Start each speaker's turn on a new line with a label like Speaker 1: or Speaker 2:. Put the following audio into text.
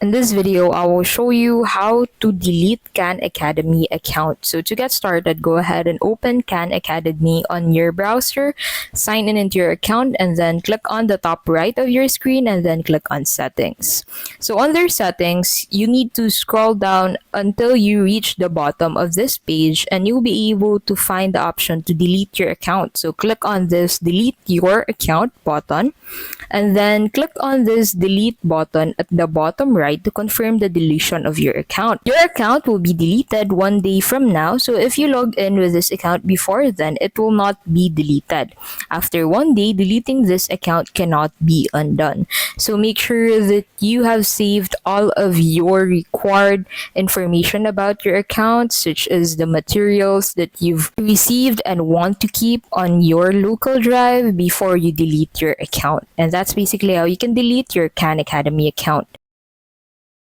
Speaker 1: In this video, I will show you how to delete Khan Academy account. So to get started, go ahead and open Khan Academy on your browser, sign in into your account, and then click on the top right of your screen and then click on settings. So under settings, you need to scroll down until you reach the bottom of this page and you'll be able to find the option to delete your account. So click on this delete your account button and then click on this delete button at the bottom right to confirm the deletion of your account. Your account will be deleted one day from now, so if you logged in with this account before then, it will not be deleted. After one day, deleting this account cannot be undone. So make sure that you have saved all of your required information about your account, such as the materials that you've received and want to keep on your local drive before you delete your account. And that's basically how you can delete your Khan Academy account.